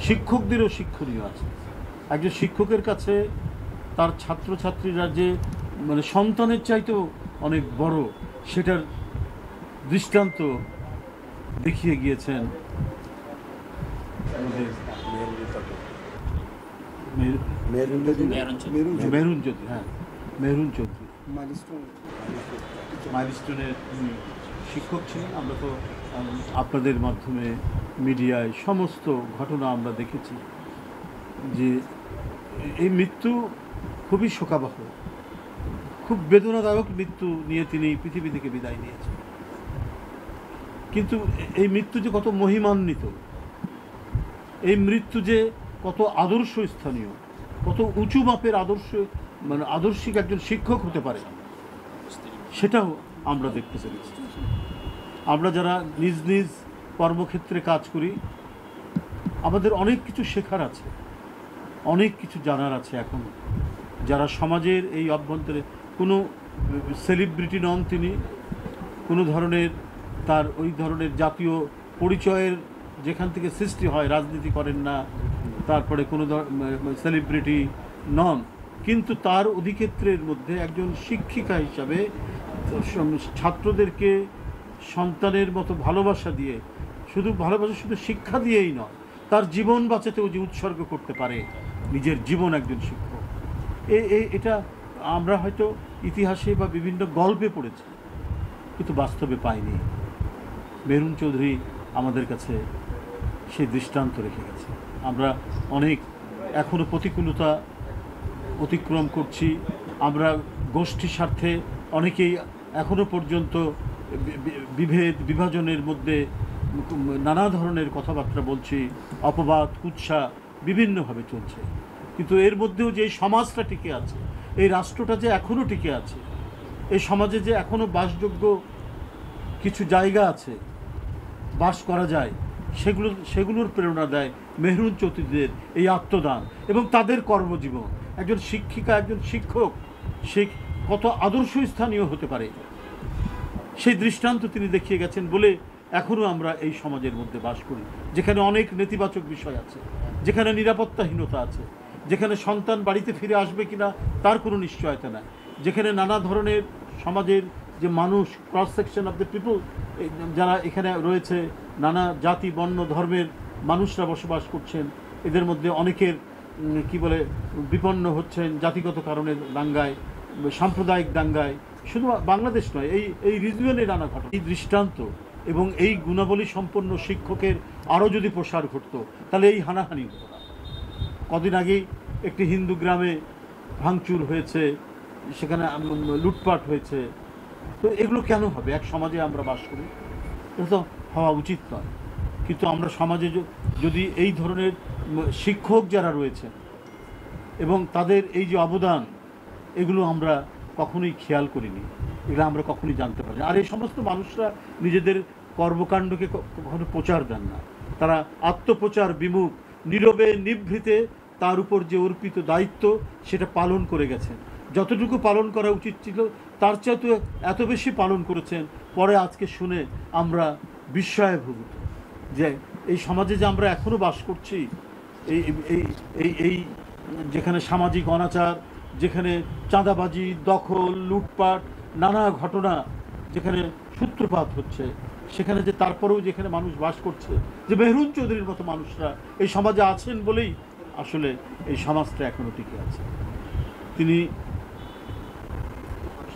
শিক্ষকদেরও শিক্ষণীয় আছে। একজন শিক্ষকের কাছে তার ছাত্রছাত্রীরা যে মানে সন্তানের চাইতেও অনেক বড়, সেটার দৃষ্টান্ত দেখিয়ে গিয়েছেন মেহরুন চৌধুরী। হ্যাঁ, মেহরুন চৌধুরী মাইলস্টোনের শিক্ষক ছিলেন। আমরা তো আপনাদের মাধ্যমে মিডিয়ায় সমস্ত ঘটনা আমরা দেখেছি যে এই মৃত্যু খুবই শোকাবহ, খুব বেদনাদায়ক মৃত্যু নিয়ে তিনি পৃথিবী থেকে বিদায় নিয়েছেন। কিন্তু এই মৃত্যু যে কত মহিমান্বিত, এই মৃত্যু যে কত আদর্শ স্থানীয়, কত উঁচু মাপের আদর্শ, মানে আদর্শিক একজন শিক্ষক হতে পারে, সেটাও আমরা দেখতে পেরেছি। আমরা যারা নিজ নিজ কর্মক্ষেত্রে কাজ করি, আমাদের অনেক কিছু শেখার আছে, অনেক কিছু জানার আছে। এখন যারা সমাজের এই অভ্যন্তরে কোনো সেলিব্রিটি নন, তিনি কোনো ধরনের তার ওই ধরনের জাতীয় পরিচয়ের যেখান থেকে সৃষ্টি হয়, রাজনীতি করেন না, তারপরে কোনো সেলিব্রিটি নন, কিন্তু তার অধিক্ষেত্রের মধ্যে একজন শিক্ষিকা হিসাবে ছাত্রদেরকে সন্তানের মতো ভালোবাসা দিয়ে, শুধু ভালোবাসা, শুধু শিক্ষা দিয়েই নয়, তার জীবন বাঁচাতেও যে উৎসর্গ করতে পারে নিজের জীবন একজন শিক্ষক, এটা আমরা হয়তো ইতিহাসে বা বিভিন্ন গল্পে পড়েছি, কিন্তু বাস্তবে পাইনি। মেহরুন চৌধুরী আমাদের কাছে সেই দৃষ্টান্ত রেখে গেছে। আমরা অনেক এখনও প্রতিকূলতা অতিক্রম করছি, আমরা গোষ্ঠী স্বার্থে অনেকেই এখনও পর্যন্ত বিভাজনের মধ্যে নানা ধরনের কথাবার্তা বলছি, অপবাদ কুৎসা বিভিন্নভাবে চলছে, কিন্তু এর মধ্যেও যে এই সমাজটা টিকে আছে, এই রাষ্ট্রটা যে এখনও টিকে আছে, এই সমাজে যে এখনও বাসযোগ্য কিছু জায়গা আছে, বাস করা যায়, সেগুলোর প্রেরণা দেয় মেহরুন চৌধুরীদের এই আত্মদান এবং তাদের কর্মজীবন। একজন শিক্ষিকা, একজন শিক্ষক, সে কত আদর্শ স্থানীয় হতে পারে, সেই দৃষ্টান্ত তিনি দেখিয়ে গেছেন বলে এখনও আমরা এই সমাজের মধ্যে বাস করি, যেখানে অনেক নেতিবাচক বিষয় আছে, যেখানে নিরাপত্তাহীনতা আছে, যেখানে সন্তান বাড়িতে ফিরে আসবে কিনা তার কোনো নিশ্চয়তা নাই, যেখানে নানা ধরনের সমাজের যে মানুষ, cross section of the people যারা এখানে রয়েছে, নানা জাতি বর্ণ ধর্মের মানুষরা বসবাস করছেন, এদের মধ্যে অনেকের বিপন্ন হচ্ছেন জাতিগত কারণের দাঙ্গায়, সাম্প্রদায়িক দাঙ্গায়, শুধু বাংলাদেশ নয়, এই রিজিয়নে নানা ঘটনা। এই দৃষ্টান্ত এবং এই গুণাবলী সম্পন্ন শিক্ষকের আরও যদি প্রসার ঘটত, তাহলে এই হানাহানি হতো না। কদিন আগেই একটি হিন্দু গ্রামে ভাঙচুর হয়েছে, সেখানে লুটপাট হয়েছে, তো এগুলো কেন হবে? এক সমাজে আমরা বাস করি, এটা তো হওয়া উচিত নয়। কিন্তু আমরা সমাজে যদি এই ধরনের শিক্ষক যারা রয়েছেন এবং তাদের এই যে অবদান, এগুলো আমরা কখনোই খেয়াল করিনি, এগুলো আমরা কখনোই জানতে পারি। আর এই সমস্ত মানুষরা নিজেদের কর্মকাণ্ডকে কখনো প্রচার দেন না, তারা আত্মপ্রচার বিমুখ, নীরবে নিভৃতে তার উপর যে অর্পিত দায়িত্ব সেটা পালন করে গেছেন। যতটুকু পালন করা উচিত ছিল তার চেয়ে এত বেশি পালন করেছেন। পরে আজকে শুনে আমরা বিস্ময়ে ভূমিত যে এই সমাজে যে আমরা এখনও বাস করছি, এই এই এই এই যেখানে সামাজিক অনাচার, যেখানে চাঁদাবাজি, দখল, লুটপাট, নানা ঘটনা যেখানে সূত্রপাত হচ্ছে, সেখানে যে তারপরেও যেখানে মানুষ বাস করছে, যে মেহরুন চৌধুরীর মতো মানুষরা এই সমাজে আছেন বলেই আসলে এই সমাজটা এখনও টিকে আছে।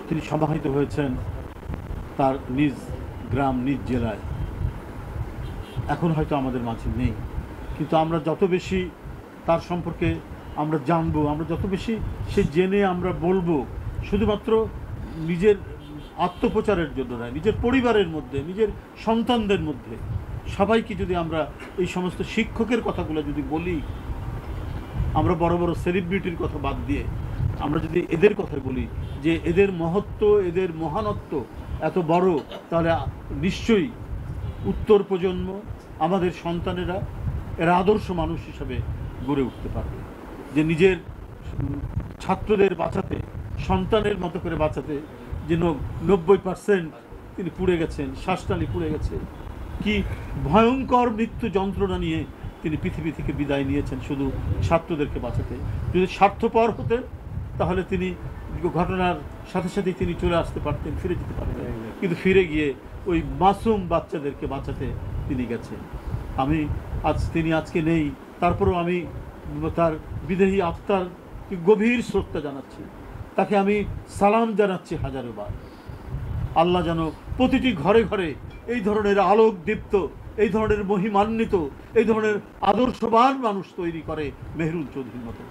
তিনি সমাহিত হয়েছেন তার নিজ গ্রাম, নিজ জেলায়। এখন হয়তো আমাদের মাঝে নেই, কিন্তু আমরা যত বেশি তার সম্পর্কে আমরা জানবো, আমরা যত বেশি সে জেনে আমরা বলবো, শুধুমাত্র নিজের আত্মপ্রচারের জন্য নয়, নিজের পরিবারের মধ্যে, নিজের সন্তানদের মধ্যে সবাইকে যদি আমরা এই সমস্ত শিক্ষকের কথাগুলো যদি বলি, আমরা বড় বড় সেলিব্রিটির কথা বাদ দিয়ে আমরা যদি এদের কথা বলি যে এদের মহত্ব, এদের মহানত্ব এত বড়, তাহলে নিশ্চয়ই উত্তর প্রজন্ম, আমাদের সন্তানেরা এরা আদর্শ মানুষ হিসাবে গড়ে উঠতে পারবে, যে নিজের ছাত্রদের বাঁচাতে, সন্তানের মতো করে বাঁচাতে, যে 90% তিনি পুড়ে গেছেন, শ্বাসনালী পুড়ে গেছে, কি ভয়ঙ্কর মৃত্যু যন্ত্রণা নিয়ে তিনি পৃথিবী থেকে বিদায় নিয়েছেন শুধু ছাত্রদেরকে বাঁচাতে। যদি স্বার্থপর হতেন তাহলে তিনি ঘটনার সাথে সাথেই তিনি চলে আসতে পারতেন, ফিরে যেতে পারতেন, কিন্তু ফিরে গিয়ে ওই মাসুম বাচ্চাদেরকে বাঁচাতে তিনি গেছেন। তিনি আজকে নেই, তারপরেও আমি তার বিদেহী আত্মার গভীর শ্রদ্ধা জানাচ্ছি, তাকে আমি সালাম জানাচ্ছি হাজারো বার। আল্লাহ যেন প্রতিটি ঘরে ঘরে এই ধরনের আলোক দীপ্ত, এই ধরনের মহিমান্বিত, এই ধরনের আদর্শবান মানুষ তৈরি করে মেহরুল চৌধুরীর মতো।